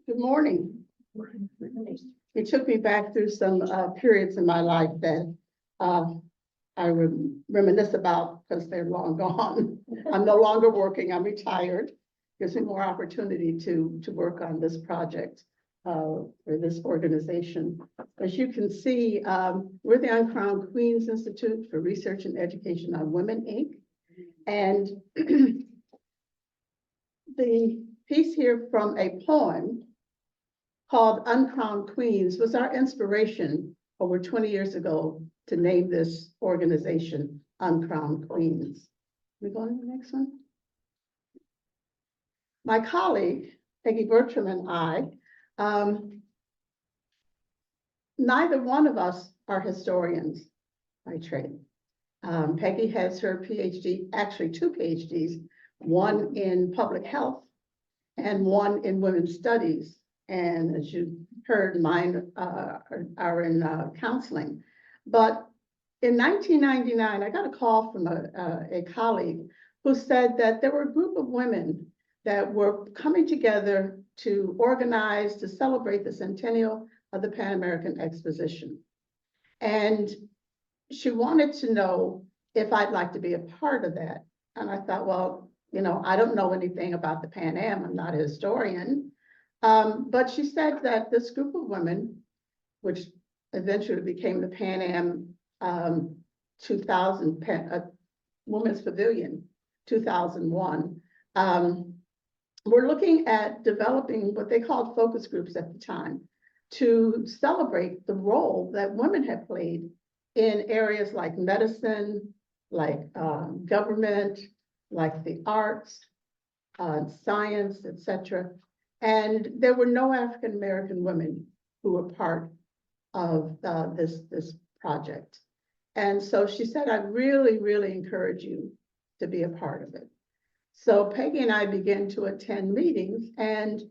Good morning. It took me back through some periods in my life that I would reminisce about because they're long gone. I'm no longer working, I'm retired. Gives me more opportunity to work on this project for this organization. As you can see, we're the Uncrowned Queens Institute for Research and Education on Women, Inc. And the piece here from a poem called Uncrowned Queens was our inspiration over 20 years ago to name this organization Uncrowned Queens. We go on to the next one. My colleague, Peggy Bertram, and I, neither one of us are historians by trade. Peggy has her PhD, actually 2 PhDs, one in public health and one in women's studies. And as you heard, mine are in counseling. But in 1999, I got a call from a colleague who said that there were a group of women that were coming together to organize to celebrate the centennial of the Pan American Exposition. And she wanted to know if I'd like to be a part of that. And I thought, well, you know, I don't know anything about the Pan Am. I'm not a historian. But she said that this group of women, which eventually became the Pan Am 2000 Women's Pavilion 2001, were looking at developing what they called focus groups at the time to celebrate the role that women had played in areas like medicine, like government, like the arts, science, etc. And there were no African American women who were part of this project. And so she said, I really, really encourage you to be a part of it. So Peggy and I began to attend meetings, and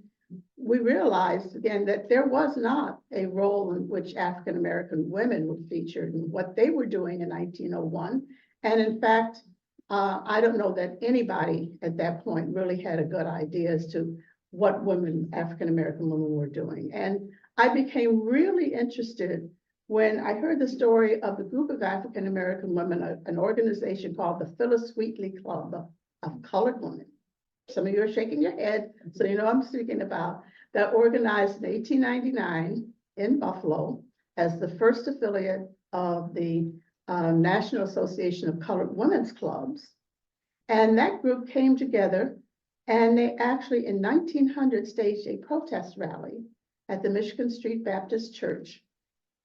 we realized again that there was not a role in which African American women were featured in what they were doing in 1901. And in fact, I don't know that anybody at that point really had a good idea as to what women, African American women, were doing. And I became really interested when I heard the story of a group of African American women, an organization called the Phyllis Wheatley Club of Colored Women. Some of you are shaking your head, so you know I'm speaking about, that organized in 1899 in Buffalo as the first affiliate of the National Association of Colored Women's Clubs. And that group came together, and they actually in 1900 staged a protest rally at the Michigan Street Baptist Church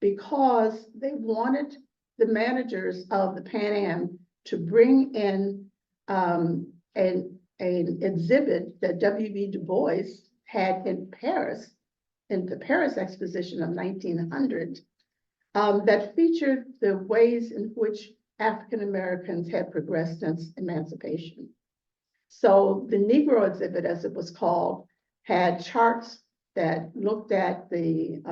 because they wanted the managers of the Pan Am to bring in an exhibit that W.B. Du Bois had in Paris, in the Paris Exposition of 1900, that featured the ways in which African Americans had progressed since emancipation. So the Negro exhibit, as it was called, had charts that looked at the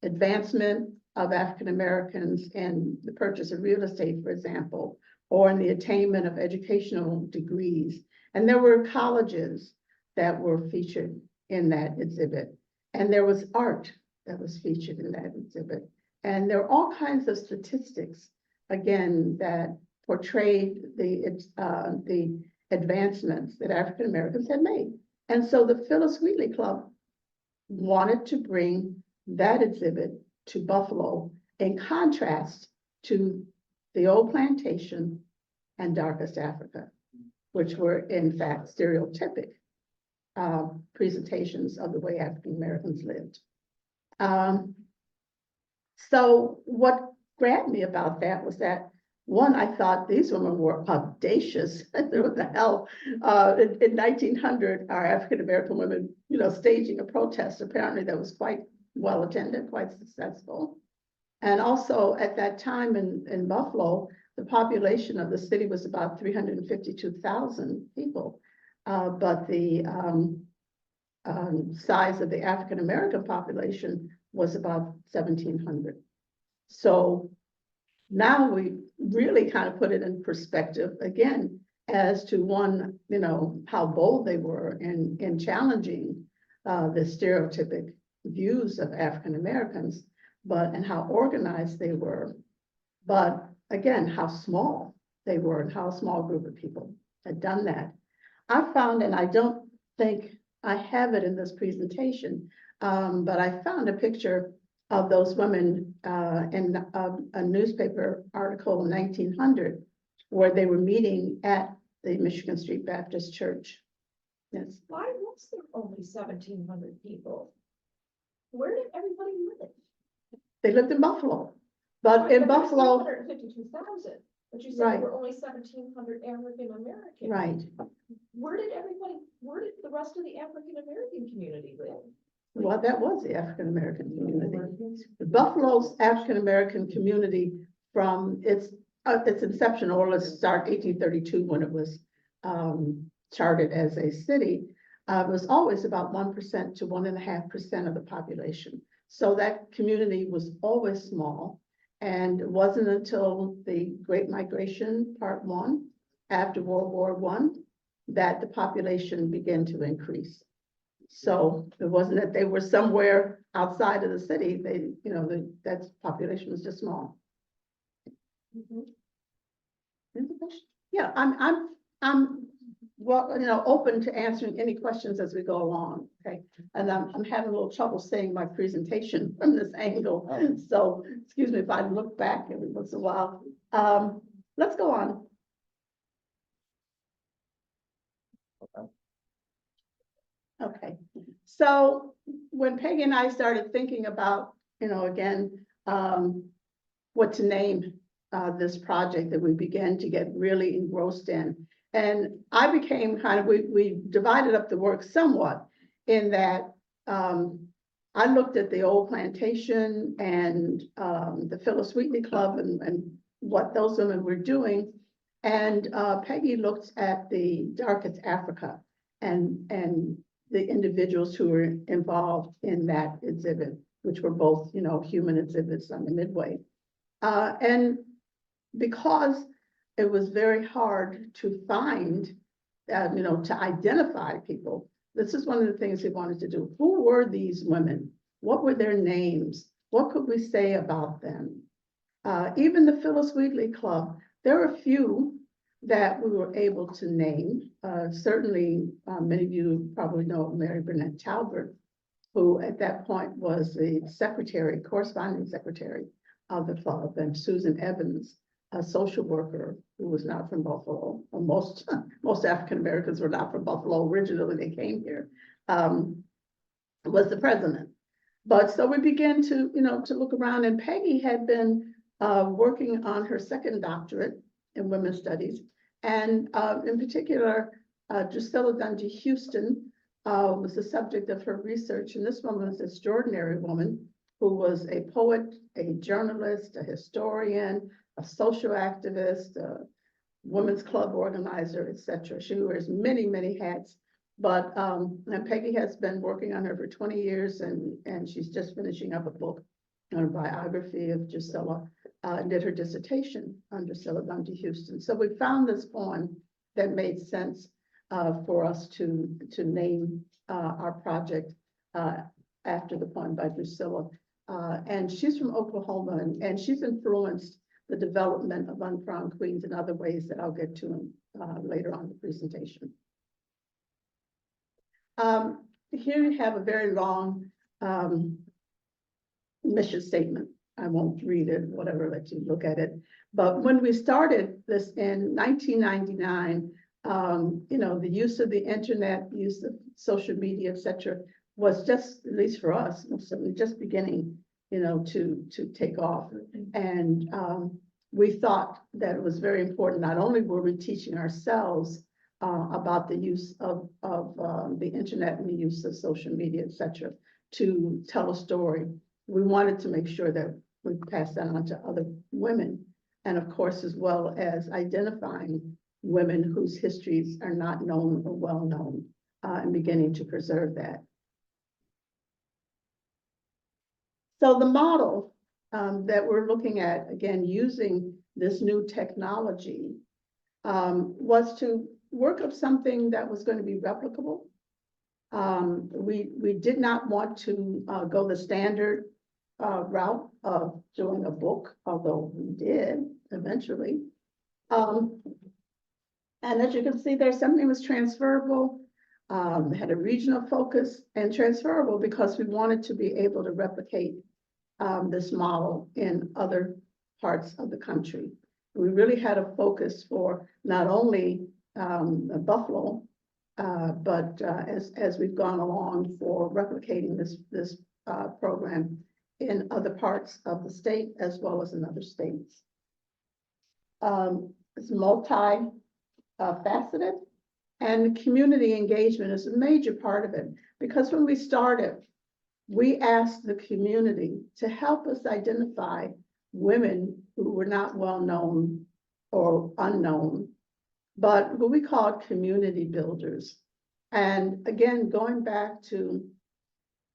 advancement of African Americans in the purchase of real estate, for example, or in the attainment of educational degrees. And there were colleges that were featured in that exhibit. And there was art that was featured in that exhibit. And there were all kinds of statistics, again, that portrayed the advancements that African Americans had made. And so the Phyllis Wheatley Club wanted to bring that exhibit to Buffalo in contrast to the old plantation and darkest Africa, which were in fact stereotypic presentations of the way African Americans lived. So what grabbed me about that was that, one, I thought these women were audacious. What the hell? In 1900, our African American women, you know, staging a protest, apparently that was quite well attended, quite successful. And also at that time in Buffalo, the population of the city was about 352,000 people. But the size of the African American population was about 1,700. So now we really kind of put it in perspective again as to one, you know, how bold they were in challenging the stereotypic views of African Americans, and how organized they were, but again, how small they were and how a small group of people had done that. I found, and I don't think I have it in this presentation, but I found a picture of those women in a newspaper article in 1900, where they were meeting at the Michigan Street Baptist Church. Yes. Why was there only 1,700 people? Where did everybody live? They lived in Buffalo, but in Buffalo, 152,000, but you said Right. there were only 1,700 African Americans. right. Where did the rest of the African American community live? Well, that was the African American community. Buffalo's African American community from its inception, or let's start 1832 when it was chartered as a city, was always about 1% to 1.5% of the population. So that community was always small, and it wasn't until the Great Migration, Part 1, after World War I, that the population began to increase. So it wasn't that they were somewhere outside of the city. That population was just small. Mhm. Yeah, I'm well, open to answering any questions as we go along. Okay, and I'm having a little trouble seeing my presentation from this angle. So excuse me if I look back every once in a while. Let's go on. Okay, so when Peggy and I started thinking about, again, what to name this project, that we began to get really engrossed in. And I became we divided up the work somewhat in that I looked at the old plantation and the Phyllis Wheatley Club and what those women were doing. And Peggy looked at the Darkest Africa and the individuals who were involved in that exhibit, which were both, human exhibits on the Midway. And because it was very hard to find, to identify people, this is one of the things we wanted to do. Who were these women? What were their names? What could we say about them? Even the Phyllis Wheatley Club, there are a few that we were able to name. Certainly, many of you probably know Mary Burnett Talbert, who at that point was the corresponding secretary of the club, and Susan Evans, a social worker who was not from Buffalo. Most African Americans were not from Buffalo originally. They came here. Was the president. But so we began to look around, and Peggy had been working on her second doctorate in women's studies, and in particular, Drusilla Dungey Houston was the subject of her research. And this woman was an extraordinary woman who was a poet, a journalist, a historian, a social activist, a women's club organizer, etc. She wears many, many hats. But and Peggy has been working on her for 20 years, and she's just finishing up a book on a biography of Drusilla, did her dissertation on Drusilla Dungey Houston. So we found this poem that made sense for us to name our project after the poem by Drusilla. And she's from Oklahoma, and she's influenced the development of Uncrowned Queens in other ways that I'll get to later on in the presentation. Here you have a very long mission statement. I won't read it, whatever, let you look at it. But when we started this in 1999, the use of the internet, use of social media, etc., was just, at least for us, certainly just beginning, to take off. And we thought that it was very important. Not only were we teaching ourselves about the use of the internet and the use of social media, etc., to tell a story, we wanted to make sure that we pass that on to other women, and of course, as well as identifying women whose histories are not known or well known, and beginning to preserve that. So the model that we're looking at, again, using this new technology, was to work up something that was going to be replicable, We did not want to go the standard route of doing a book, although we did eventually. And as you can see there, something was transferable, had a regional focus and transferable because we wanted to be able to replicate this model in other parts of the country. We really had a focus for not only Buffalo, but as we've gone along for replicating this program in other parts of the state as well as in other states. It's multi-faceted, and community engagement is a major part of it, because when we started, we asked the community to help us identify women who were not well known or unknown, but who we called community builders. And again, going back to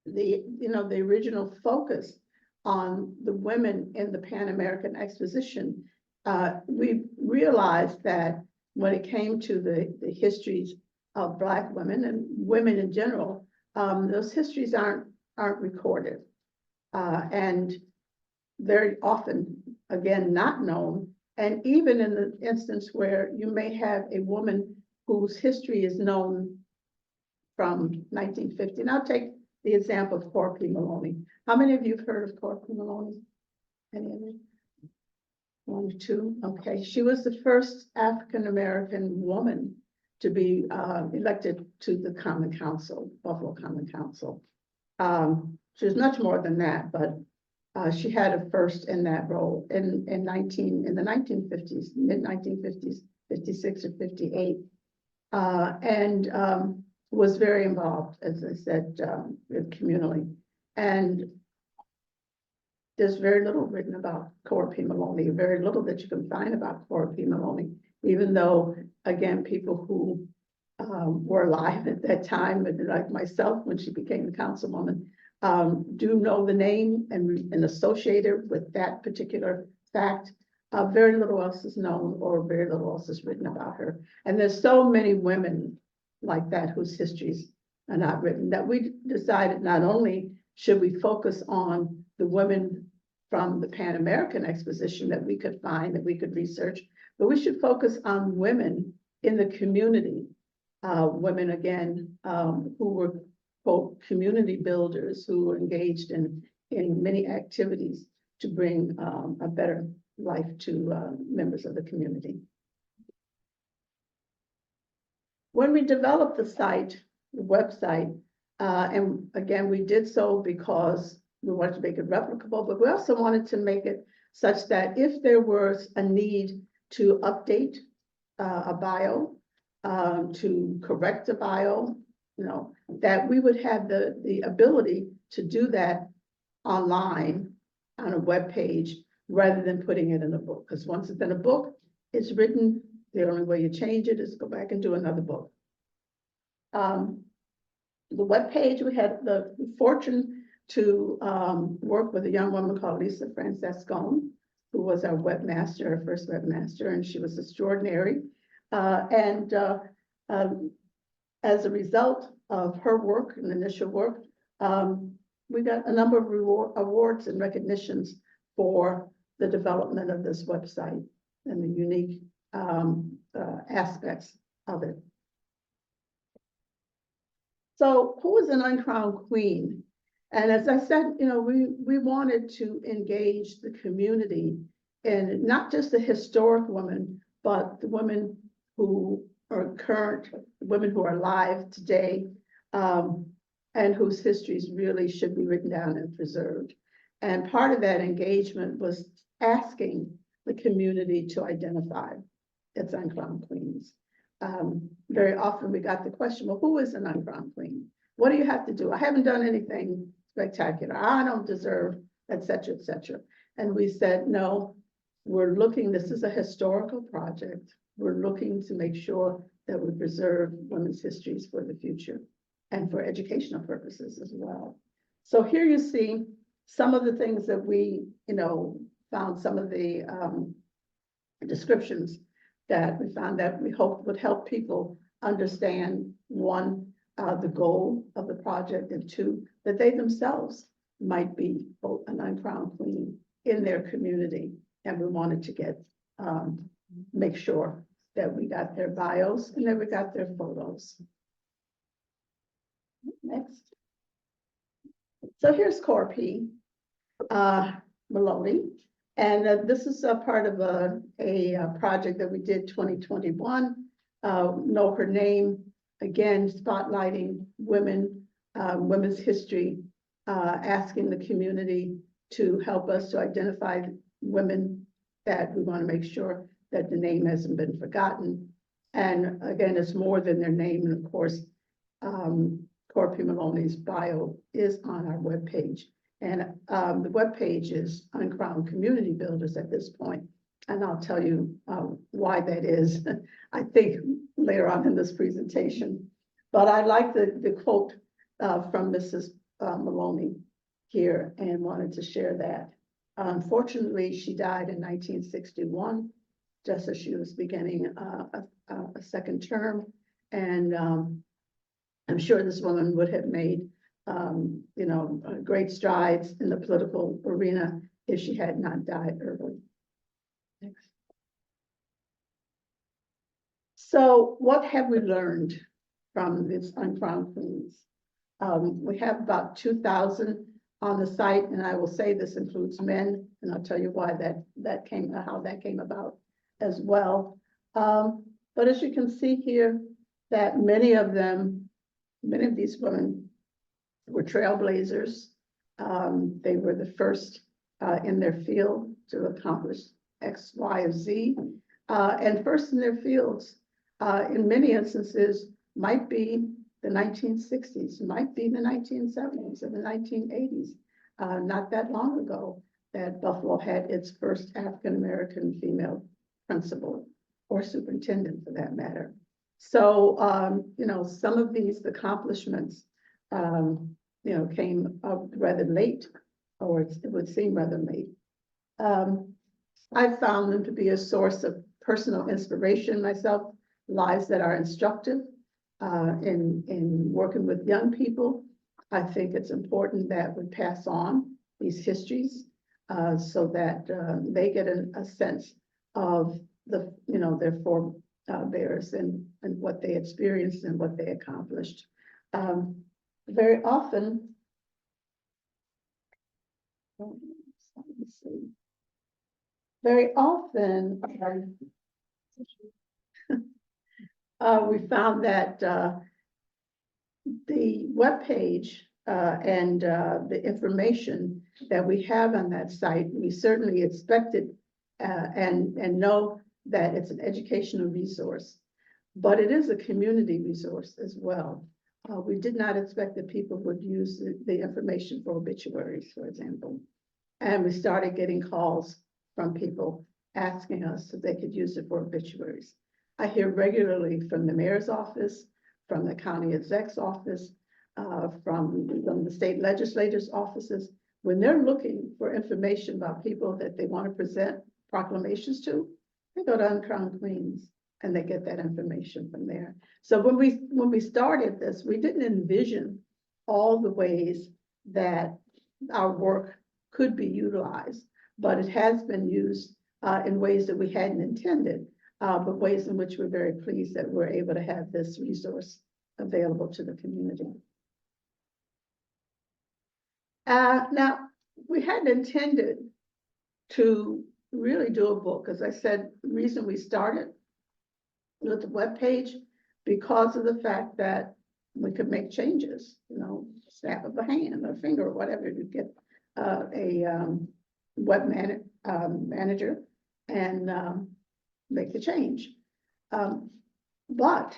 the original focus on the women in the Pan American Exposition, we realized that when it came to the histories of Black women and women in general, those histories aren't recorded, and very often, again, not known. And even in the instance where you may have a woman whose history is known from 1950, and I'll take the example of Cora P. Maloney. How many of you have heard of Cora P. Maloney? Any of you? One or two? Okay, she was the first African-American woman to be elected to the Common Council, Buffalo Common Council. She was much more than that, but she had a first in that role in the 1950s, mid-1950s, 56 or 58, and was very involved, as I said, communally. And there's very little written about Cora P. Maloney, very little that you can find about Cora P. Maloney, even though, again, people who were alive at that time, like myself, when she became the councilwoman, do know the name and associate it with that particular fact. Very little else is known, or very little else is written about her. And there's so many women like that whose histories are not written, that we decided not only should we focus on the women from the Pan American Exposition that we could find, that we could research, but we should focus on women in the community, women again, who were, quote, community builders, who were engaged in many activities to bring a better life to members of the community. When we developed the site, the website, and again, we did so because we wanted to make it replicable, but we also wanted to make it such that if there was a need to update a bio, to correct a bio, that we would have the ability to do that online on a web page rather than putting it in a book. Because once it's in a book, it's written. The only way you change it is go back and do another book. The web page, we had the fortune to work with a young woman called Lisa Francescone, who was our webmaster, our first webmaster, and she was extraordinary. As a result of her work and initial work, we got a number of awards and recognitions for the development of this website and the unique aspects of it. So who is an uncrowned queen? And as I said, we wanted to engage the community in not just the historic women, but the women who are current, women who are alive today, and whose histories really should be written down and preserved. And part of that engagement was asking the community to identify its uncrowned queens. Very often we got the question, well, who is an uncrowned queen? What do you have to do? I haven't done anything spectacular. I don't deserve, et cetera, et cetera. And we said, no, we're looking, this is a historical project. We're looking to make sure that we preserve women's histories for the future and for educational purposes as well. So here you see some of the things that we, found, some of the descriptions that we found that we hope would help people understand, one, the goal of the project, and two, that they themselves might be both an uncrowned queen in their community. And we wanted to get, make sure that we got their bios and that we got their photos. Next. So here's Corpy Maloney. And this is a part of a project that we did 2021. Know her name, again, spotlighting women, women's history, asking the community to help us to identify women that we want to make sure that the name hasn't been forgotten. And again, it's more than their name. And of course, Corpy Maloney's bio is on our webpage. And the webpage is Uncrowned Community Builders at this point. And I'll tell you why that is, I think, later on in this presentation. But I like the quote from Mrs. Maloney here and wanted to share that. Unfortunately, she died in 1961, just as she was beginning a second term. And I'm sure this woman would have made, you know, great strides in the political arena if she had not died early. Next. So what have we learned from these Uncrowned Queens? We have about 2,000 on the site, and I will say this includes men, and I'll tell you why how that came about as well. But as you can see here, that many of these women were trailblazers. They were the first in their field to accomplish X, Y, or Z, and first in their fields, in many instances, might be the 1960s, might be the 1970s or the 1980s. Not that long ago that Buffalo had its first African-American female principal or superintendent for that matter. So, you know, some of these accomplishments, you know, came up rather late, or it would seem rather late. I found them to be a source of personal inspiration myself, lives that are instructive in working with young people. I think it's important that we pass on these histories so that they get a sense of the, you know, their forebears and what they experienced and what they accomplished. Very often, we found that the webpage and the information that we have on that site, we certainly expected and know that it's an educational resource, but it is a community resource as well. We did not expect that people would use the information for obituaries, for example. And we started getting calls from people asking us if they could use it for obituaries. I hear regularly from the mayor's office, from the county exec's office, from the state legislators' offices, when they're looking for information about people that they want to present proclamations to, they go to Uncrowned Queens and they get that information from there. So when we started this, we didn't envision all the ways that our work could be utilized, but it has been used in ways that we hadn't intended, but ways in which we're very pleased that we're able to have this resource available to the community. Now, we hadn't intended to really do a book. As I said, the reason we started with the webpage because of the fact that we could make changes, you know, snap of a hand or finger or whatever to get a web manager and make the change. But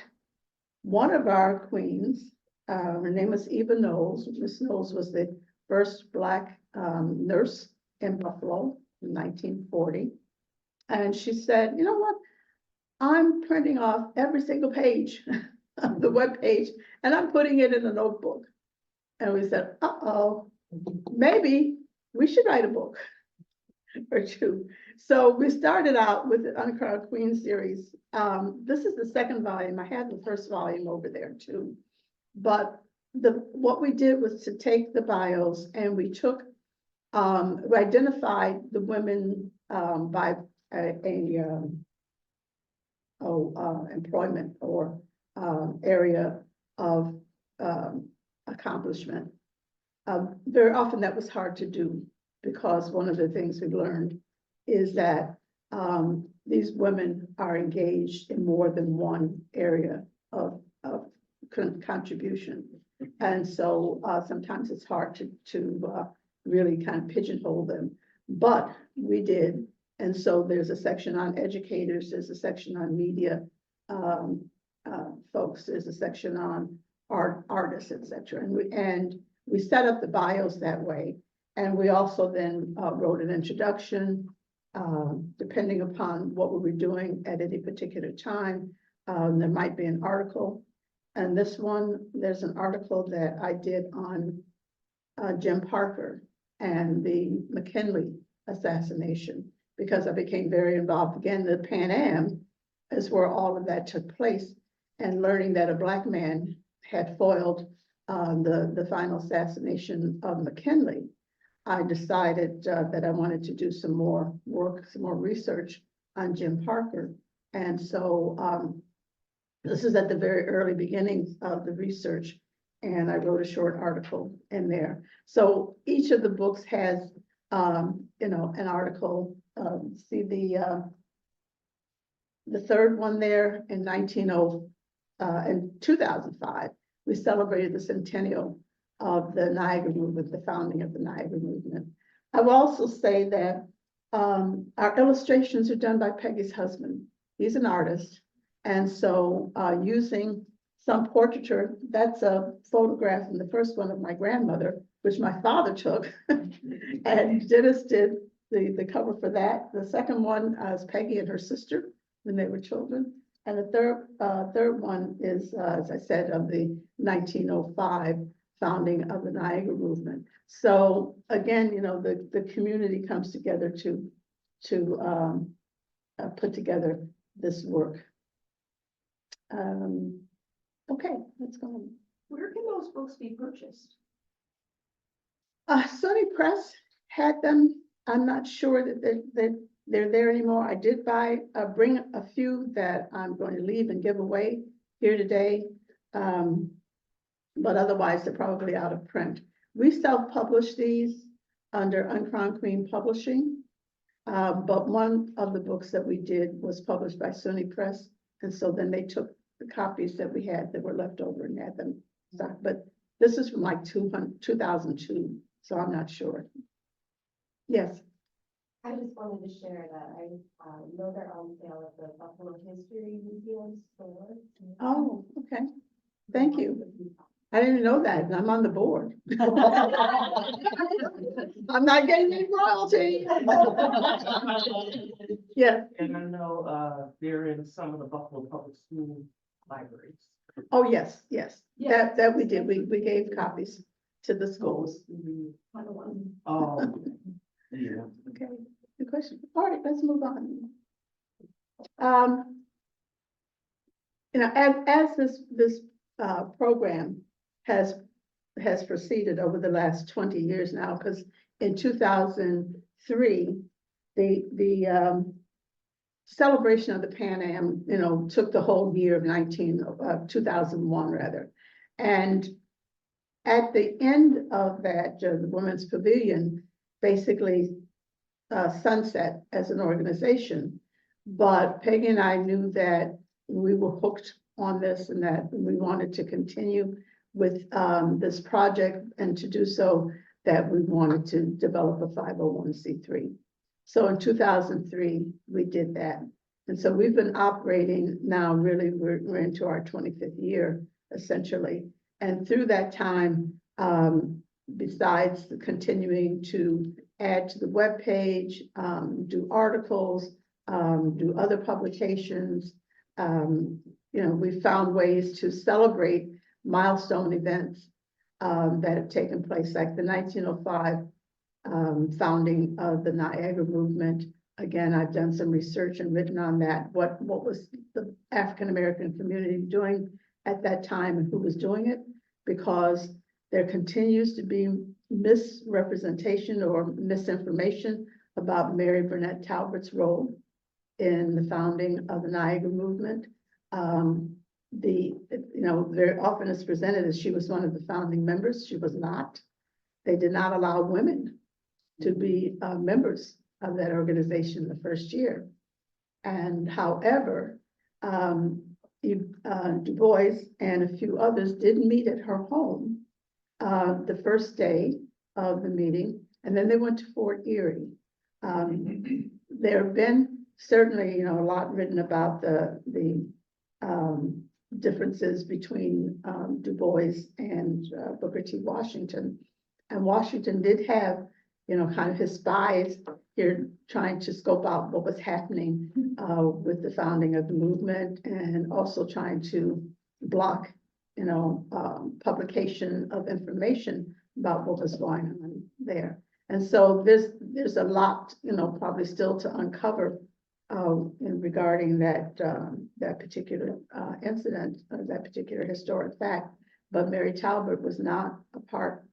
one of our queens, her name was Eva Knowles. Miss Knowles was the first Black nurse in Buffalo in 1940. And she said, you know what? I'm printing off every single page of the web page and I'm putting it in a notebook. And we said, uh-oh, maybe we should write a book or two. So we started out with the Uncrowned Queen series. This is the second volume. I had the first volume over there too. but what we did was to take the bios and we took, we identified the women, by employment or, area of, accomplishment. Very often that was hard to do because one of the things we learned is that, these women are engaged in more than one area of contribution. And so sometimes it's hard to really kind of pigeonhole them, but we did. And so there's a section on educators, there's a section on media folks, there's a section on artists, etc. And we set up the bios that way. And we also then wrote an introduction, depending upon what we were doing at any particular time. There might be an article. And this one, there's an article that I did on Jim Parker and the McKinley assassination, because I became very involved. Again, the Pan Am is where all of that took place, and learning that a Black man had foiled the final assassination of McKinley. I decided that I wanted to do some more work, some more research on Jim Parker. And so this is at the very early beginnings of the research, and I wrote a short article in there. So each of the books has, an article. See the third one there in 2005, we celebrated the centennial of the Niagara movement, the founding of the Niagara movement. I will also say that our illustrations are done by Peggy's husband. He's an artist. And so using some portraiture, that's a photograph in the first one of my grandmother, which my father took. And Dennis did the cover for that. The second one is Peggy and her sister when they were children. And the third one is, as I said, of the 1905 founding of the Niagara movement. So again, the community comes together to put together this work. Okay, let's go on. Where can those books be purchased? Sony Press had them. I'm not sure that they're there anymore. I did bring a few that I'm going to leave and give away here today. But otherwise they're probably out of print. We self-publish these under Uncrowned Queen Publishing. But one of the books that we did was published by SUNY Press. And so then they took the copies that we had that were left over and had them stock. But this is from like 2002, so I'm not sure. Yes. I just wanted to share that I know they're on sale at the Buffalo History Museum store. Oh, okay. Thank you. I didn't know that, and I'm on the board. I'm not getting any royalty. Yeah. And I know they're in some of the Buffalo Public School libraries. Oh, yes, yes. Yes. That we did. We gave copies to the schools. Oh, yeah. Okay, good question. All right, let's move on. As this program has proceeded over the last 20 years now, because in 2003, the celebration of the Pan Am, took the whole year of 2001 rather. And at the end of that, the Women's Pavilion basically sunset as an organization. But Peggy and I knew that we were hooked on this and that we wanted to continue with this project, and to do so that we wanted to develop a 501c3. So in 2003, we did that. And so we've been operating now, really, we're into our 25th year, essentially. And through that time, besides continuing to add to the webpage, do articles, do other publications, we found ways to celebrate milestone events that have taken place, like the 1905 founding of the Niagara movement. Again, I've done some research and written on that. What was the African American community doing at that time and who was doing it? because there continues to be misrepresentation or misinformation about Mary Burnett Talbert's role in the founding of the Niagara movement. Very often it's presented as she was one of the founding members. She was not. They did not allow women to be members of that organization the first year. And however, Du Bois and a few others did meet at her home the first day of the meeting, and then they went to Fort Erie. There have been certainly, a lot written about the differences between Du Bois and Booker T. Washington. And Washington did have, kind of his spies here trying to scope out what was happening with the founding of the movement, and also trying to block, publication of information about what was going on there. And so there's a lot, probably still to uncover regarding that particular incident, that particular historic fact. But Mary Talbert was not a part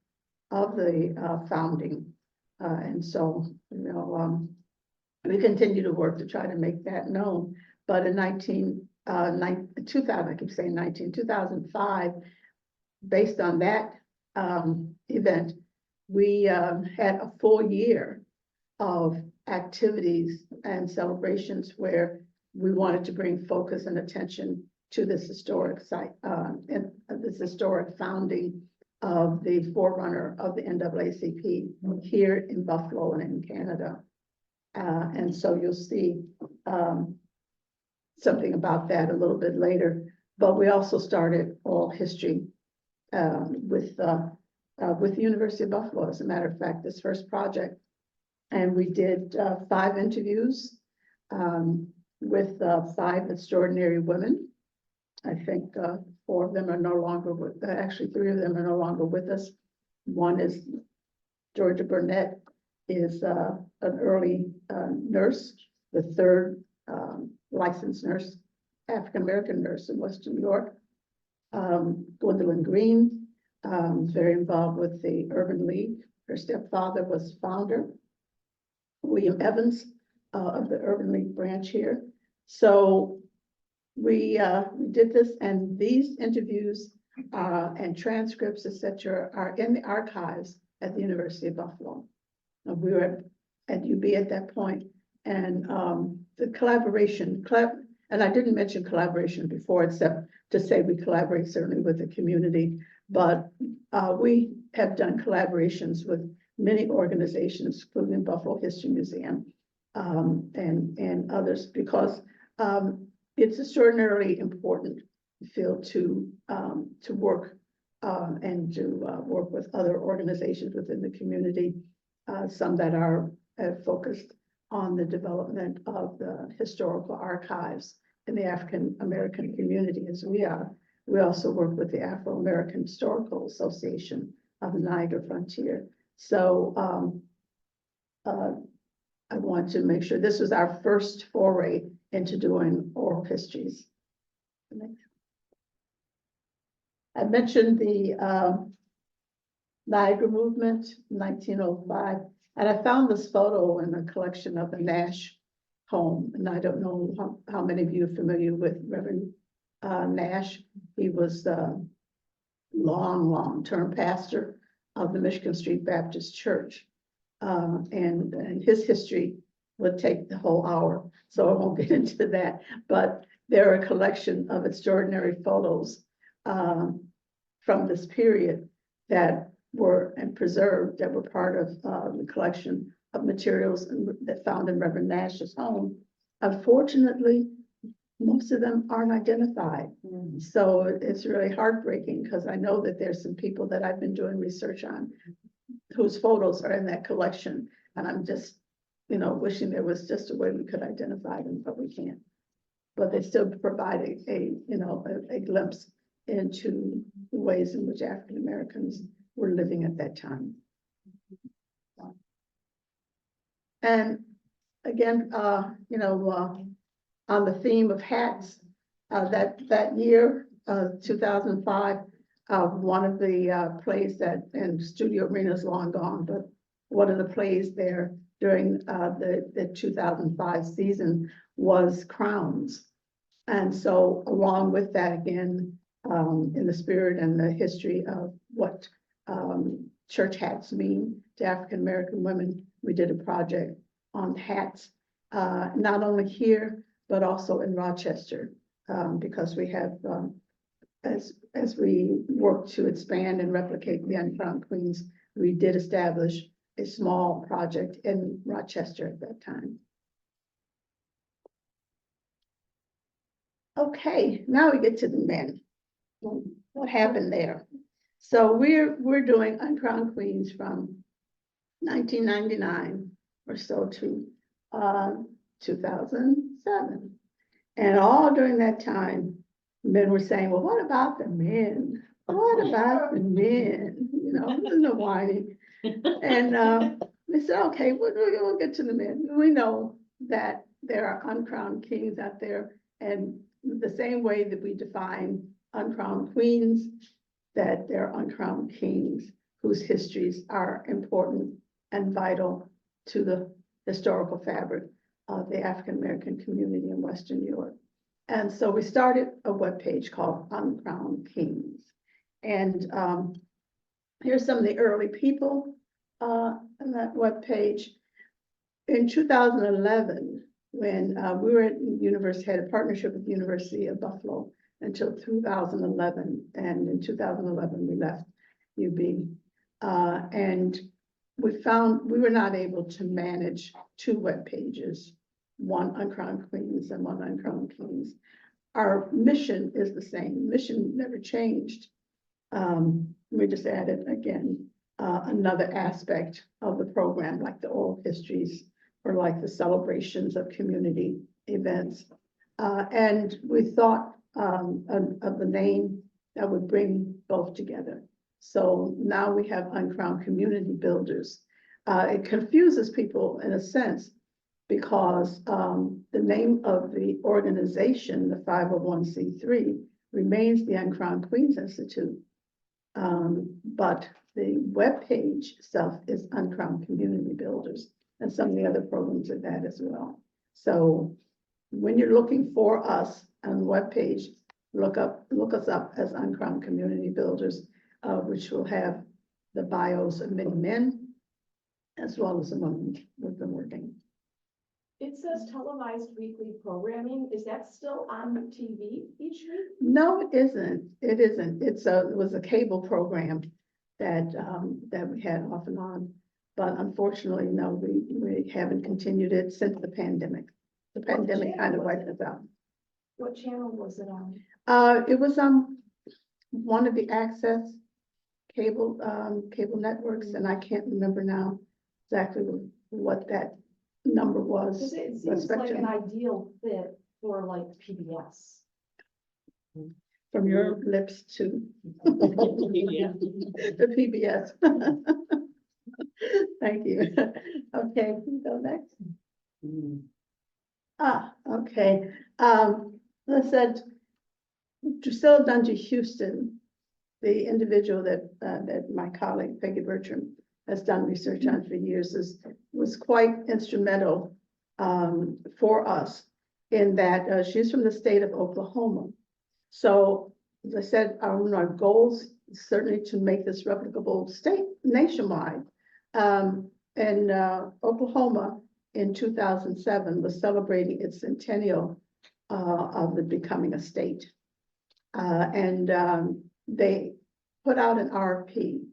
of the founding. And so, we continue to work to try to make that known. But in 2005, based on that event, we had a full year of activities and celebrations where we wanted to bring focus and attention to this historic site, and this historic founding of the forerunner of the NAACP here in Buffalo and in Canada. And so you'll see something about that a little bit later. But we also started oral history with the University of Buffalo, as a matter of fact, this first project. And we did 5 interviews with 5 extraordinary women. I think 4 of them are no longer with, actually 3 of them are no longer with us. One is Georgia Burnett, is an early nurse, the 3rd licensed nurse, African-American nurse in Western New York. Gwendolyn Green, very involved with the Urban League. Her stepfather was founder. William Evans of the Urban League branch here. So we did this, and these interviews and transcripts, etc., are in the archives at the University of Buffalo. We were at UB at that point, and the collaboration, and I didn't mention collaboration before, except to say we collaborate certainly with the community, but we have done collaborations with many organizations, including Buffalo History Museum and others, because it's extraordinarily important field to work and to work with other organizations within the community, some that are focused on the development of the historical archives in the African American community, as we are. We also work with the Afro-American Historical Association of the Niagara Frontier. So I want to make sure this was our first foray into doing oral histories. I mentioned the Niagara movement, 1905, and I found this photo in a collection of the Nash home. And I don't know how many of you are familiar with Reverend Nash. He was the long-term pastor of the Michigan Street Baptist Church. And his history would take the whole hour, so I won't get into that. But there are a collection of extraordinary photos from this period that were preserved, that were part of the collection of materials that found in Reverend Nash's home. Unfortunately, most of them aren't identified. So it's really heartbreaking, because I know that there's some people that I've been doing research on whose photos are in that collection. And I'm just, wishing there was just a way we could identify them, but we can't. But they still provide a glimpse into the ways in which African Americans were living at that time. And again, on the theme of hats, that year, 2005, one of the plays that, and Studio Arena is long gone, but one of the plays there during the 2005 season was Crowns. And so along with that, again, in the spirit and the history of what church hats mean to African American women, we did a project on hats, not only here, but also in Rochester, because we have, as we work to expand and replicate the Uncrowned Queens, we did establish a small project in Rochester at that time. Okay, now we get to the men. What happened there? So we're doing Uncrowned Queens from 1999 or so to 2007. And all during that time, men were saying, well, what about the men? What about the men? You know, there's no whining. And we said, okay, we'll get to the men. We know that there are uncrowned kings out there, and the same way that we define uncrowned queens, that there are uncrowned kings whose histories are important and vital to the historical fabric of the African American community in Western New York. And so we started a webpage called Uncrowned Kings. And here's some of the early people on that webpage. In 2011, when we were at the university, had a partnership with the University of Buffalo until 2011. And in 2011, we left UB. And we found we were not able to manage two web pages, one Uncrowned Queens and one Uncrowned Kings. Our mission is the same. Mission never changed. We just added again another aspect of the program, like the oral histories or like the celebrations of community events. And we thought of the name that would bring both together. So now we have Uncrowned Community Builders. It confuses people in a sense because the name of the organization, the 501c3, remains the Uncrowned Queens Institute. But the webpage itself is Uncrowned Community Builders, and some of the other programs are that as well. So when you're looking for us on the webpage, look us up as Uncrowned Community Builders, which will have the bios of many men, as well as the women we've been working. It says televised weekly programming. Is that still on TV each week? No, it isn't. It isn't. It was a cable program that that we had off and on, but unfortunately, no, we haven't continued it since the pandemic. The pandemic kind of wiped us out. What channel was it on? It was one of the access cable networks, and I can't remember now exactly what that number was. Because it what seems like spectrum. an ideal fit for like PBS. From your lips to Yeah. the PBS. Thank you. Okay, can you go next? Okay. I said, Drusilla Dungy Houston, the individual that my colleague Peggy Bertram has done research on for years, was quite instrumental for us in that she's from the state of Oklahoma. So as I said, our goals is certainly to make this replicable state nationwide. And Oklahoma in 2007 was celebrating its centennial of it becoming a state. They put out an RFP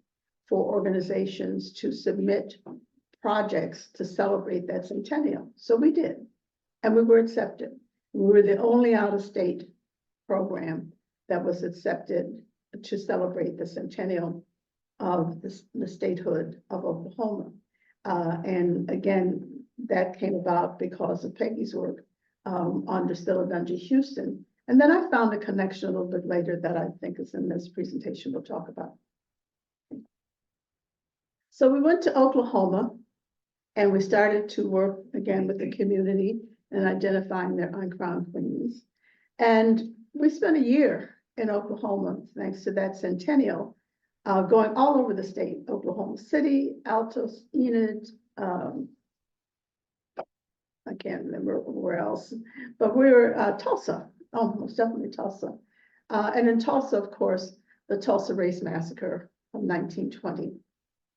for organizations to submit projects to celebrate that centennial. So we did, and we were accepted. We were the only out-of-state program that was accepted to celebrate the centennial of the statehood of Oklahoma. And again, that came about because of Peggy's work on Drusilla Dungy Houston. And then I found a connection a little bit later that I think is in this presentation we'll talk about. So we went to Oklahoma and we started to work again with the community and identifying their uncrowned queens. And we spent a year in Oklahoma, thanks to that centennial, going all over the state, Oklahoma City, Altos, Enid, I can't remember where else, but we were, Tulsa, most definitely Tulsa. And in Tulsa, of course, the Tulsa Race Massacre of 1920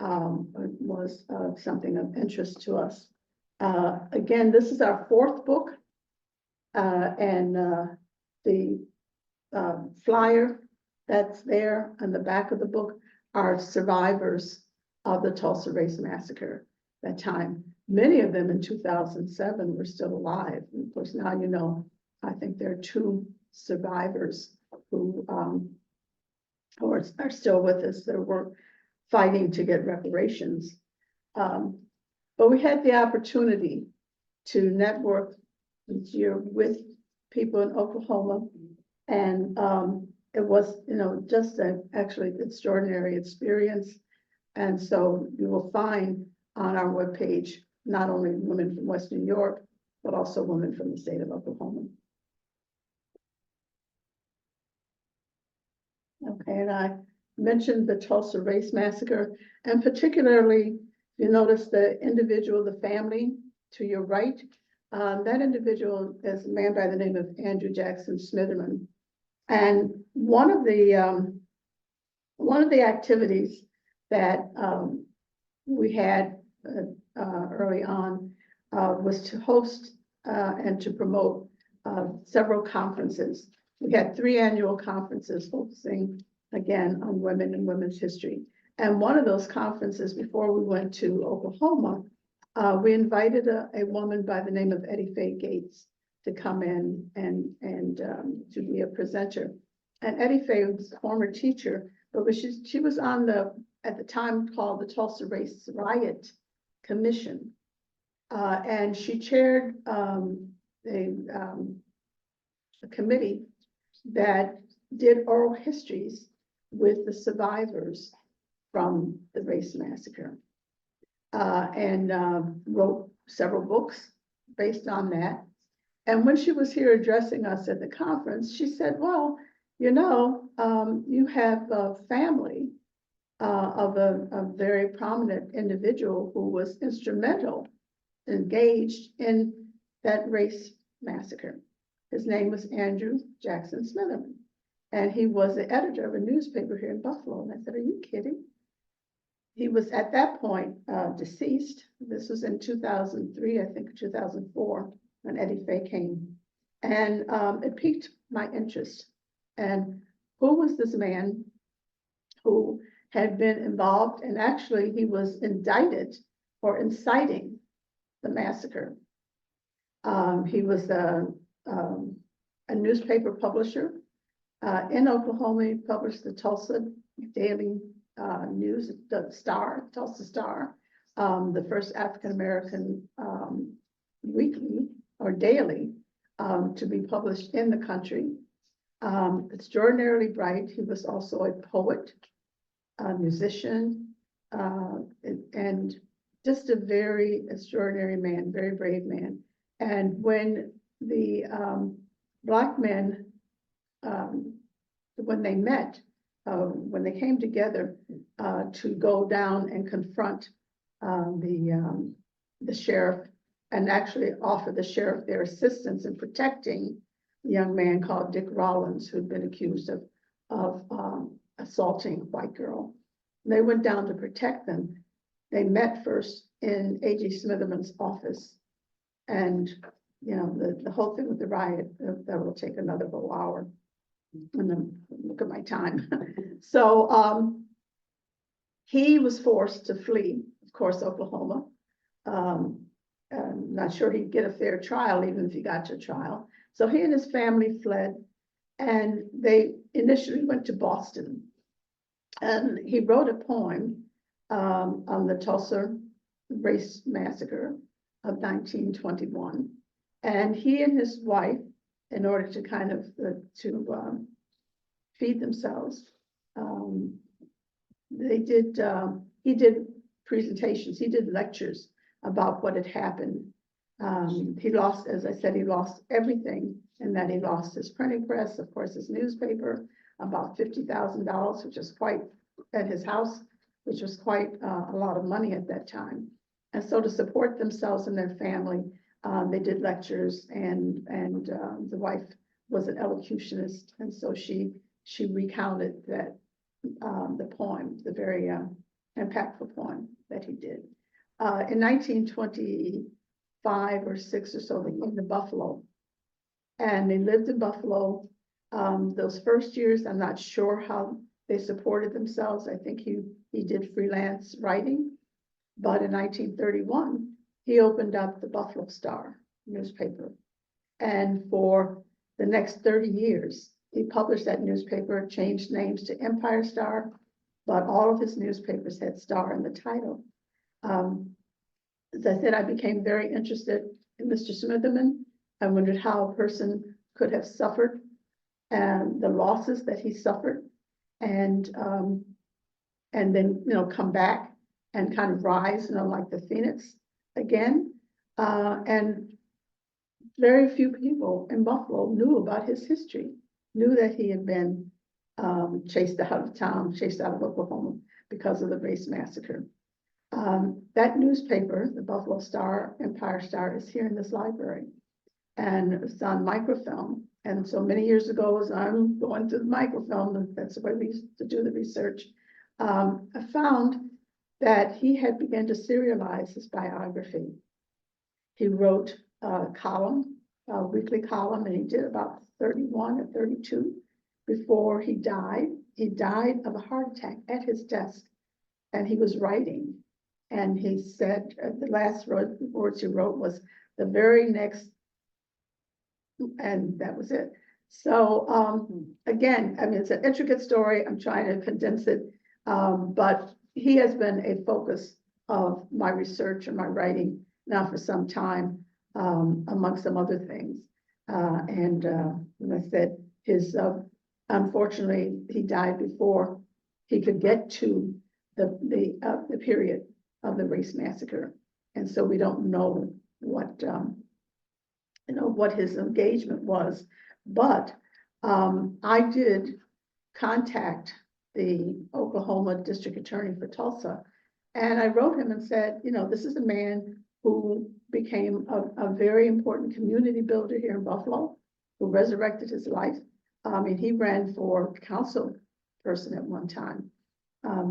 was something of interest to us. Again, this is our fourth book. And the flyer that's there on the back of the book are survivors of the Tulsa Race Massacre that time. Many of them in 2007 were still alive. And of course, now, you know, I think there are 2 survivors who are still with us that were fighting to get reparations. But we had the opportunity to network this year with people in Oklahoma. And it was, you know, just an actually extraordinary experience. And so you will find on our webpage, not only women from West New York, but also women from the state of Oklahoma. Okay, and I mentioned the Tulsa Race Massacre, and particularly, you notice the individual, the family to your right. That individual is a man by the name of Andrew Jackson Smitherman. And one of the activities that we had early on was to host and to promote several conferences. We had 3 annual conferences focusing again on women and women's history. And one of those conferences, before we went to Oklahoma, we invited a woman by the name of Eddie Faye Gates to come in and to be a presenter. And Eddie Faye was a former teacher, but she was on the, at the time called the Tulsa Race Riot Commission. And she chaired a committee that did oral histories with the survivors from the race massacre. And wrote several books based on that. And when she was here addressing us at the conference, she said, well, you know, you have a family of a very prominent individual who was instrumental, engaged in that race massacre. His name was Andrew Jackson Smitherman. And he was the editor of a newspaper here in Buffalo. And I said, are you kidding? He was at that point deceased. This was in 2003, I think 2004, when Eddie Faye came. And it piqued my interest. And who was this man who had been involved? And actually he was indicted for inciting the massacre. He was a newspaper publisher in Oklahoma. He published the Tulsa Daily News, the Star, Tulsa Star, the first African-American weekly or daily to be published in the country. Extraordinarily bright. He was also a poet, a musician, and just a very extraordinary man, very brave man. And when the Black men, when they met, when they came together to go down and confront the sheriff and actually offer the sheriff their assistance in protecting a young man called Dick Rollins, who'd been accused of assaulting a white girl. They went down to protect them. They met first in A.G. Smitherman's office. And, you know, the whole thing with the riot, that will take another whole hour. And then look at my time. So he was forced to flee, of course, Oklahoma. I'm not sure he'd get a fair trial, even if he got to trial. So he and his family fled, and they initially went to Boston. And he wrote a poem on the Tulsa Race Massacre of 1921. And he and his wife, in order to kind of feed themselves, he did presentations, he did lectures about what had happened. He lost, as I said, he lost everything, and that he lost his printing press, of course, his newspaper, about $50,000, which is quite, at his house, which was quite a lot of money at that time. And so to support themselves and their family, they did lectures, and the wife was an elocutionist, and so she recounted that the poem, the very impactful poem that he did. In 1925 or 6 or so, they came to Buffalo, and they lived in Buffalo. Those first years, I'm not sure how they supported themselves. I think he did freelance writing, but in 1931, he opened up the Buffalo Star newspaper, and for the next 30 years, he published that newspaper, changed names to Empire Star, but all of his newspapers had Star in the title. As I said, I became very interested in Mr. Smitherman. I wondered how a person could have suffered and the losses that he suffered, and then, you know, come back and kind of rise, you know, like the phoenix again. And very few people in Buffalo knew about his history, knew that he had been chased out of town, chased out of Oklahoma because of the race massacre. That newspaper, the Buffalo Star, Empire Star, is here in this library, and it's on microfilm. And so many years ago, as I'm going through the microfilm, that's the way we used to do the research, I found that he had begun to serialize his biography. He wrote a column, a weekly column, and he did about 31 or 32 before he died. He died of a heart attack at his desk, and he was writing. And he said, the last words he wrote was, the very next, and that was it. So again, I mean, it's an intricate story. I'm trying to condense it, but he has been a focus of my research and my writing now for some time, among some other things. And I said, unfortunately, he died before he could get to the period of the race massacre, and so we don't know what what his engagement was. But I did contact the Oklahoma District Attorney for Tulsa, and I wrote him and said, you know, this is a man who became a very important community builder here in Buffalo, who resurrected his life. I mean, he ran for council person at one time,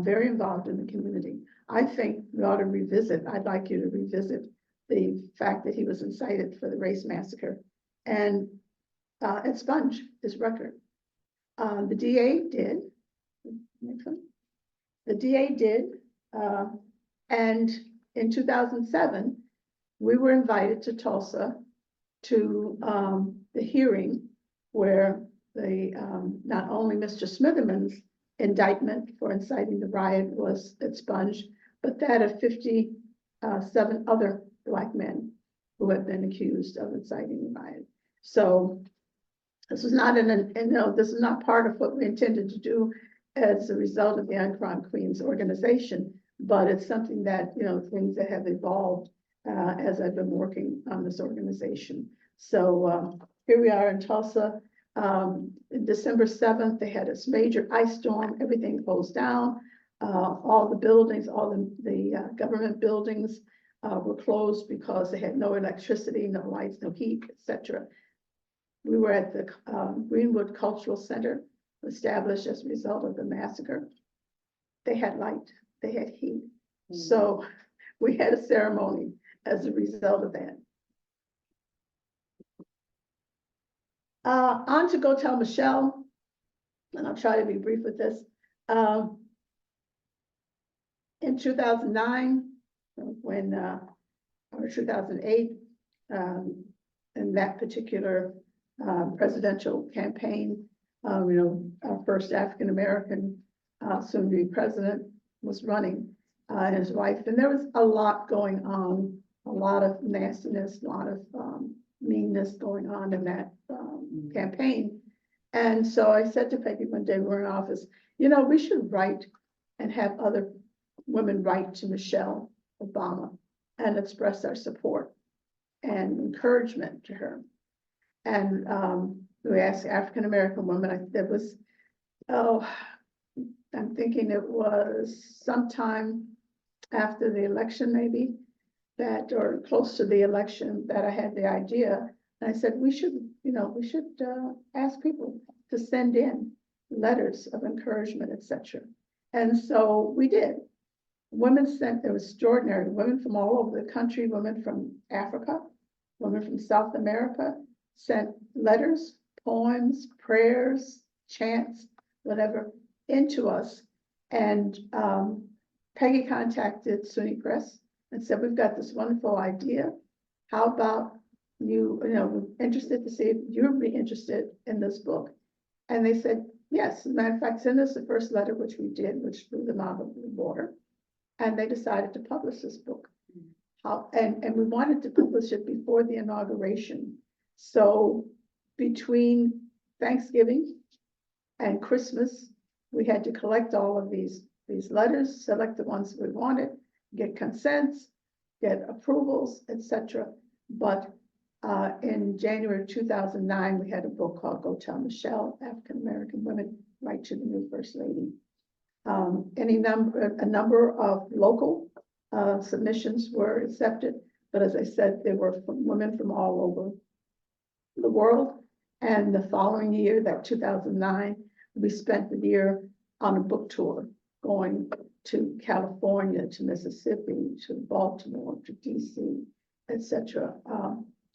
very involved in the community. I think we ought to revisit, I'd like you to revisit the fact that he was incited for the race massacre and expunge his record. The DA did. The DA did, and in 2007, we were invited to Tulsa to the hearing where not only Mr. Smitherman's indictment for inciting the riot was expunged, but that of 57 other Black men who had been accused of inciting the riot. So this was not this is not part of what we intended to do as a result of the Uncrowned Queens organization, but it's something that, you know, things that have evolved as I've been working on this organization. So here we are in Tulsa. December 7th, they had this major ice storm, everything closed down. All the buildings, all the government buildings were closed because they had no electricity, no lights, no heat, etc. We were at the Greenwood Cultural Center, established as a result of the massacre. They had light, they had heat. So we had a ceremony as a result of that. On to Go Tell Michelle, and I'll try to be brief with this. In 2009, when, or 2008, in that particular presidential campaign, you know, our first African-American soon-to-be president was running, and his wife, and there was a lot going on, a lot of nastiness, a lot of meanness going on in that campaign. And so I said to Peggy one day, we were in office, you know, we should write and have other women write to Michelle Obama and express our support and encouragement to her. And we asked African-American women, oh, I'm thinking it was sometime after the election, maybe, that, or close to the election, that I had the idea. And I said, we should, ask people to send in letters of encouragement, etc. And so we did. Women sent, it was extraordinary, women from all over the country, women from Africa, women from South America, sent letters, poems, prayers, chants, whatever, into us. And Peggy contacted SUNY Press and said, we've got this wonderful idea. How about we're interested to see if you'd be interested in this book. And they said, yes. As a matter of fact, send us the first letter, which we did, which flew them out of the border. And they decided to publish this book. And we wanted to publish it before the inauguration. So between Thanksgiving and Christmas, we had to collect all of these letters, select the ones we wanted, get consents, get approvals, etc. But in January of 2009, we had a book called Go Tell Michelle, African American Women Write to the New First Lady. A number of local submissions were accepted, but as I said, there were women from all over the world. And the following year, that 2009, we spent the year on a book tour, going to California, to Mississippi, to Baltimore, to DC, etc.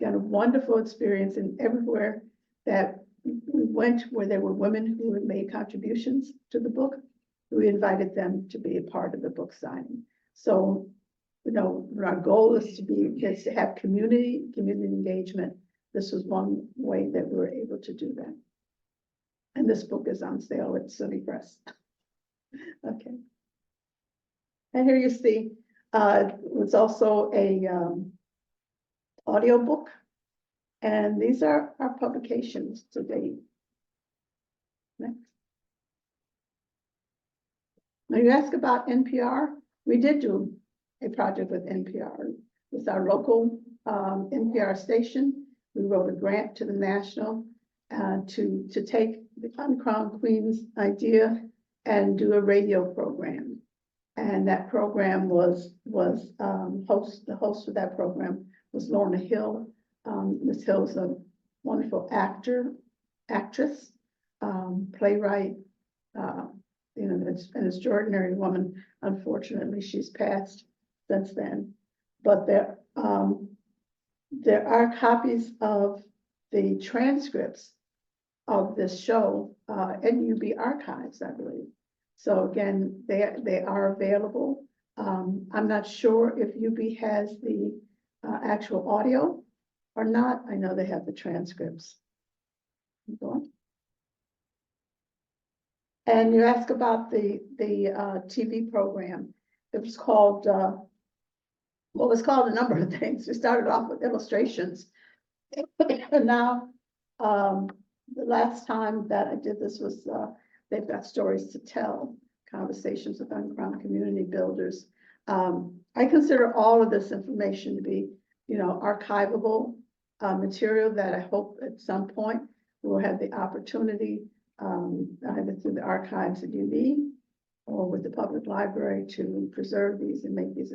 Got a wonderful experience, and everywhere that we went, where there were women who had made contributions to the book, we invited them to be a part of the book signing. So, our goal is to have community engagement. This was one way that we were able to do that. And this book is on sale at SUNY Press. Okay. And here you see, it was also a audio book. And these are our publications to date. Next. Now you ask about NPR. We did do a project with NPR. It's our local NPR station. We wrote a grant to the national to take the Uncrowned Queens idea and do a radio program. And that program was the host of that program was Lorna Hill. Ms. Hill's a wonderful actress, playwright, an extraordinary woman. Unfortunately, she's passed since then. But there are copies of the transcripts of this show in UB Archives, I believe. So again, they are available. I'm not sure if UB has the actual audio or not. I know they have the transcripts. Go on. And you ask about the TV program. It was called, well, it was called a number of things. We started off with illustrations. And now, the last time that I did this was, they've got stories to tell, conversations with Uncrowned community builders. I consider all of this information to be, archivable material that I hope at some point we'll have the opportunity, either through the archives at UB or with the public library, to preserve these and make these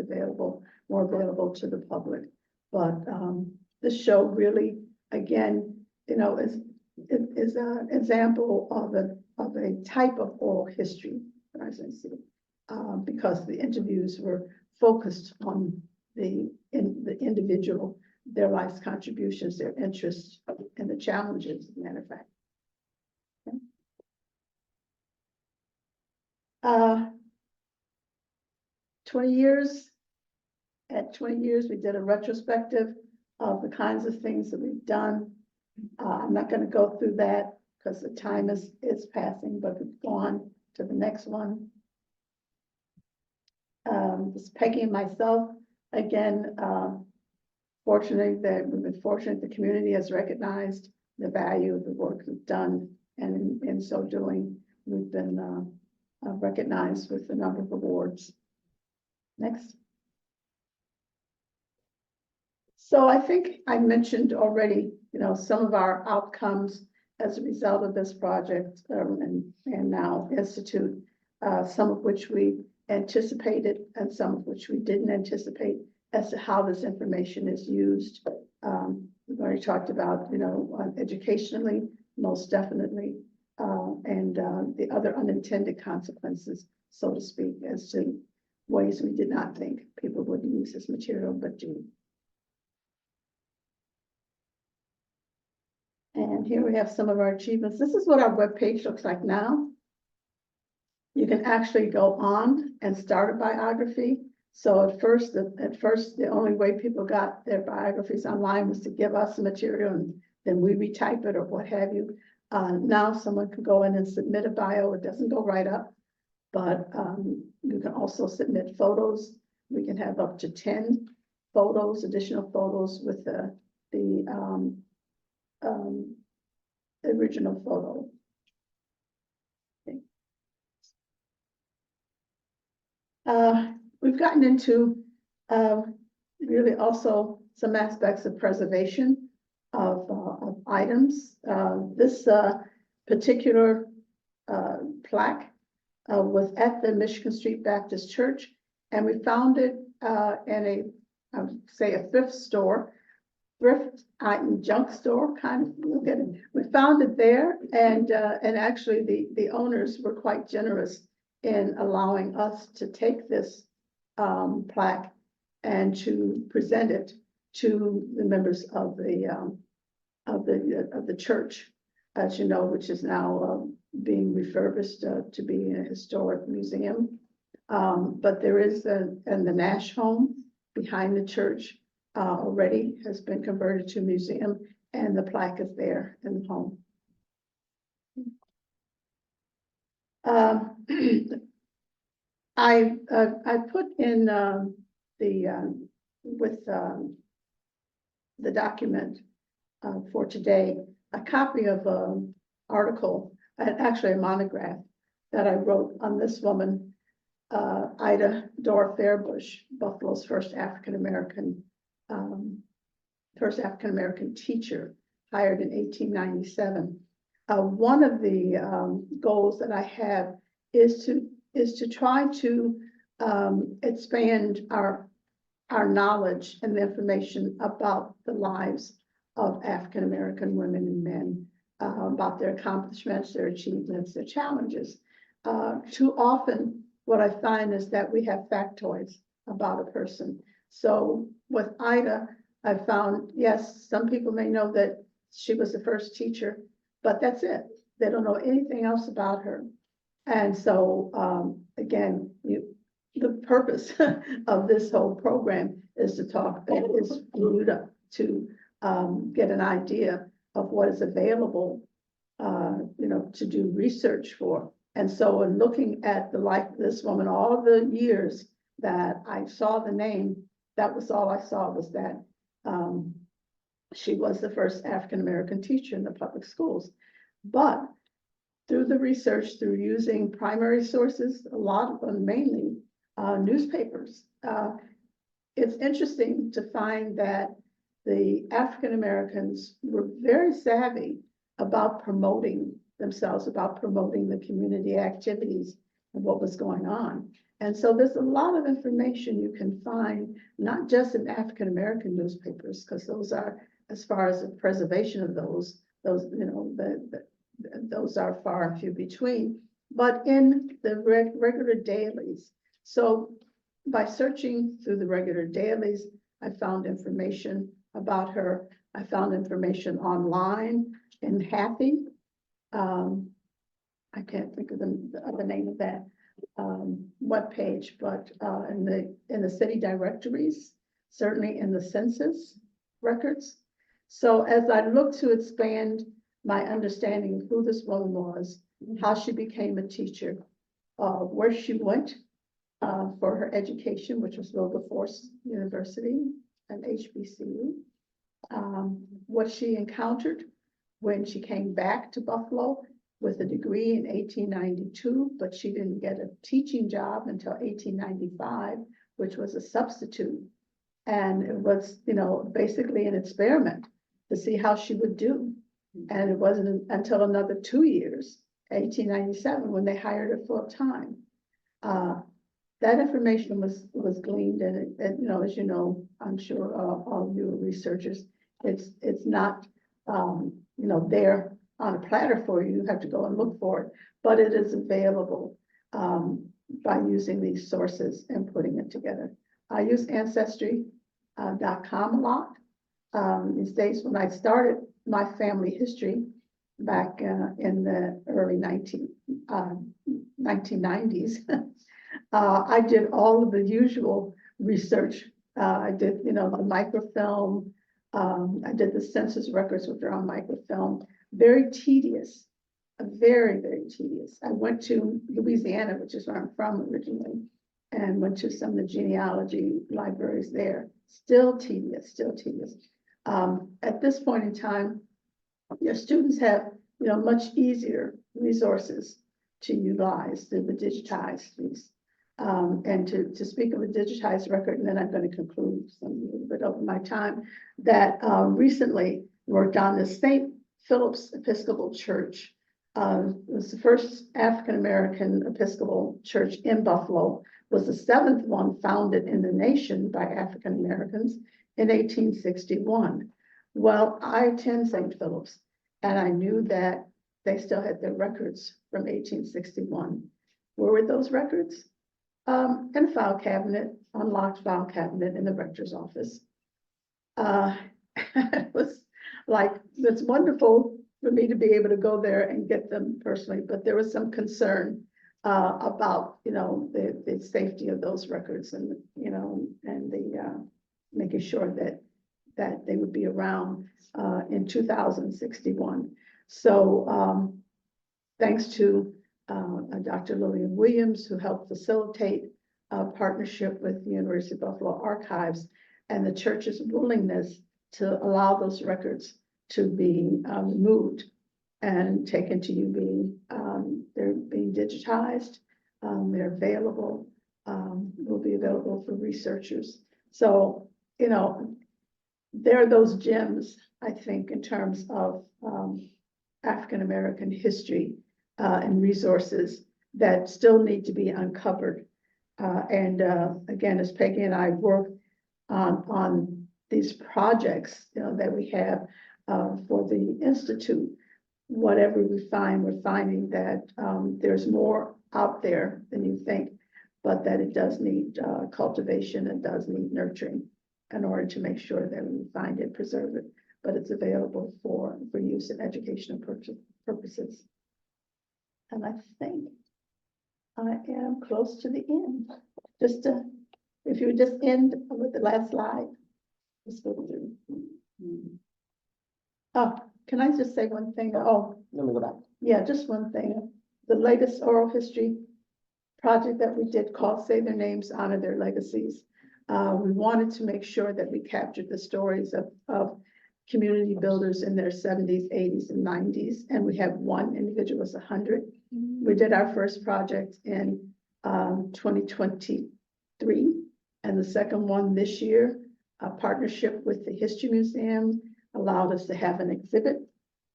more available to the public. But this show really, again, is an example of a type of oral history, as I see, because the interviews were focused on the individual, their life's contributions, their interests, and the challenges, as a matter of fact. Okay. 20 years. At 20 years, we did a retrospective of the kinds of things that we've done. I'm not going to go through that because the time is passing, but we've gone to the next one. This is Peggy and myself. Again, fortunately that we've been fortunate the community has recognized the value of the work we've done, and in so doing, we've been recognized with a number of awards. Next. So I think I mentioned already, some of our outcomes as a result of this project, and now institute, some of which we anticipated and some of which we didn't anticipate as to how this information is used. We've already talked about, educationally, most definitely, and the other unintended consequences, so to speak, as to ways we did not think people would use this material, but do. And here we have some of our achievements. This is what our webpage looks like now. You can actually go on and start a biography. So at first, the only way people got their biographies online was to give us the material and then we retype it or what have you. Now someone can go in and submit a bio. It doesn't go right up, but you can also submit photos. We can have up to 10 photos, additional photos with the original photo. Okay. We've gotten into really also some aspects of preservation of items. This particular plaque was at the Michigan Street Baptist Church, and we found it in I would say a thrift item junk store kind of. Look at it. We found it there, and actually the owners were quite generous in allowing us to take this plaque and to present it to the members of the church, as you know, which is now being refurbished to be a historic museum. But there is and the Nash home behind the church already has been converted to a museum, and the plaque is there in the home. I put in with the document for today a copy of an article, actually a monograph that I wrote on this woman, Ida Dora Fairbush, Buffalo's first African American teacher, hired in 1897. One of the goals that I have is to try to expand our knowledge and the information about the lives of African American women and men, about their accomplishments, their achievements, their challenges. Too often, what I find is that we have factoids about a person. So with Ida, I found, yes, some people may know that she was the first teacher, but that's it. They don't know anything else about her. And so, again, the purpose of this whole program is to get an idea of what is available, to do research for. And so in looking at the life of this woman, all the years that I saw the name, that was all I saw, was that she was the first African-American teacher in the public schools. But through the research, through using primary sources, a lot of them mainly newspapers, it's interesting to find that the African Americans were very savvy about promoting themselves, about promoting the community activities and what was going on. And so there's a lot of information you can find, not just in African American newspapers, because those are, as far as the preservation of those are far and few between, but in the regular dailies. So by searching through the regular dailies, I found information about her. I found information online in Happy. I can't think of the name of that webpage, but in the city directories, certainly in the census records. So as I look to expand my understanding of who this woman was, how she became a teacher, where she went for her education, which was Wilberforce University and HBCU, what she encountered when she came back to Buffalo with a degree in 1892, but she didn't get a teaching job until 1895, which was a substitute. And it was, basically an experiment to see how she would do. And it wasn't until another 2 years, 1897, when they hired her full time. That information was gleaned and, as you know, I'm sure all of you are researchers, it's not, there on a platter for you. You have to go and look for it, but it is available by using these sources and putting it together. I use Ancestry.com a lot. These days, when I started my family history back in the early 1990s, I did all of the usual research. I did, the microfilm. I did the census records, which are on microfilm. Very tedious, very, very tedious. I went to Louisiana, which is where I'm from originally, and went to some of the genealogy libraries there. Still tedious, still tedious. At this point in time, your students have, much easier resources to utilize through the digitized these. And to speak of a digitized record, and then I'm going to conclude a little bit of my time, that recently worked on the St. Philip's Episcopal Church. It was the first African-American Episcopal church in Buffalo, was the 7th one founded in the nation by African-Americans in 1861. Well, I attend St. Philip's, and I knew that they still had their records from 1861. Where were those records? In a file cabinet, unlocked file cabinet in the rector's office. It was like, it's wonderful for me to be able to go there and get them personally, but there was some concern about, the safety of those records and, and the making sure that they would be around in 2061. So thanks to Dr. Lillian Williams, who helped facilitate a partnership with the University of Buffalo Archives and the church's willingness to allow those records to be moved and taken to UB. They're being digitized. They're available, will be available for researchers. So, there are those gems, I think, in terms of African-American history and resources that still need to be uncovered. Again, as Peggy and I work on these projects, that we have for the Institute, whatever we find, we're finding that there's more out there than you think, but that it does need cultivation and does need nurturing in order to make sure that we find it, preserve it, but it's available for use in educational purposes. And I think I am close to the end. If you would just end with the last slide. Just go through. Oh, can I just say one thing? Oh, Let me go back. yeah, just one thing. The latest oral history project that we did called Say Their Names, Honor Their Legacies. We wanted to make sure that we captured the stories of community builders in their 70s, 80s, and 90s. And we have one individual was 100. We did our first project in 2023, and the second one this year. A partnership with the History Museum allowed us to have an exhibit.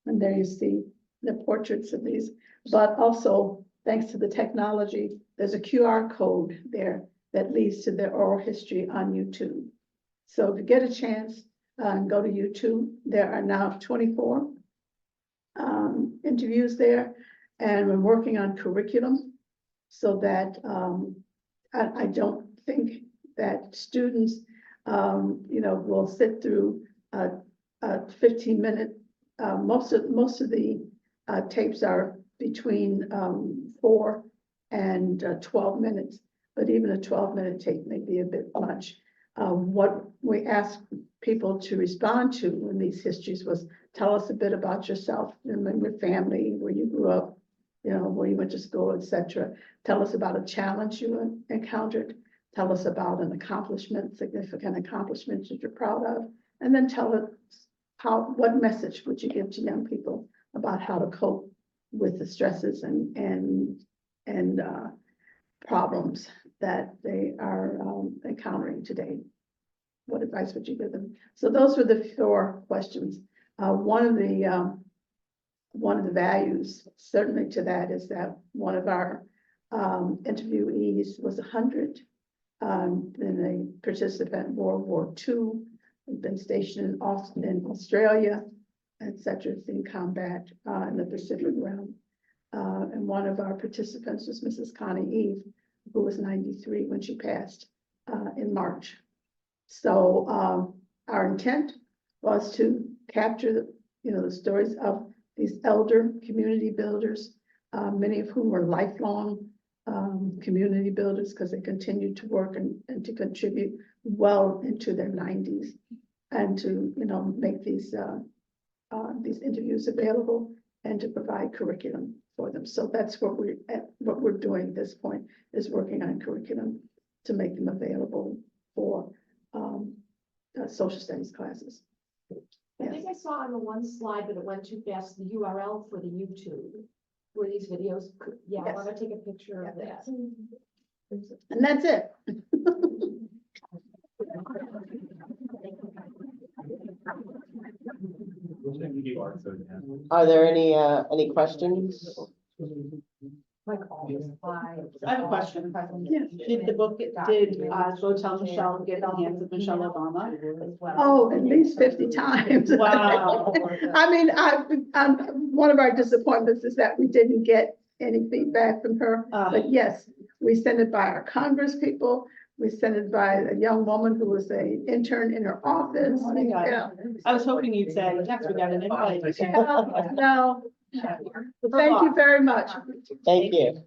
And there you see the portraits of these, but also thanks to the technology, there's a QR code there that leads to the oral history on YouTube. So if you get a chance, go to YouTube. There are now 24 interviews there, and we're working on curriculum so that I don't think that students, will sit through a 15-minute. Most of the tapes are between 4 and 12 minutes, but even a 12-minute tape may be a bit much. What we asked people to respond to in these histories was, tell us a bit about yourself and your family, where you grew up, where you went to school, etc. Tell us about a challenge you encountered. Tell us about an accomplishment, significant accomplishment that you're proud of, and then tell us what message would you give to young people about how to cope with the stresses and problems that they are encountering today. What advice would you give them? So those were the 4 questions. One of the one of the values certainly to that is that one of our interviewees was 100. Then a participant in World War II, been stationed in Australia, et cetera, in combat in the Pacific realm. And one of our participants was Mrs. Connie Eve, who was 93 when she passed in March. So our intent was to capture, the stories of these elder community builders, many of whom were lifelong community builders because they continued to work and to contribute well into their 90s, and to make these interviews available and to provide curriculum for them. So that's what we're doing at this point, is working on curriculum to make them available for social studies classes. I think I saw on the one slide, but it went too fast, the URL for the YouTube, where these videos could, I Yes. want to take a picture of that. And that's it. Are there any questions? Like all the slides. I have a question. Yes. Did the book, did Go Tell Michelle get in the hands of Michelle Obama? As well. Oh, at least 50 times. Wow. I mean, one of our disappointments is that we didn't get any feedback from her. But yes, we sent it by our Congress people. We sent it by a young woman who was an intern in her office. Oh my God. Yeah. I was hoping you'd say, yes, we got an invite. No, thank you very much. Thank you.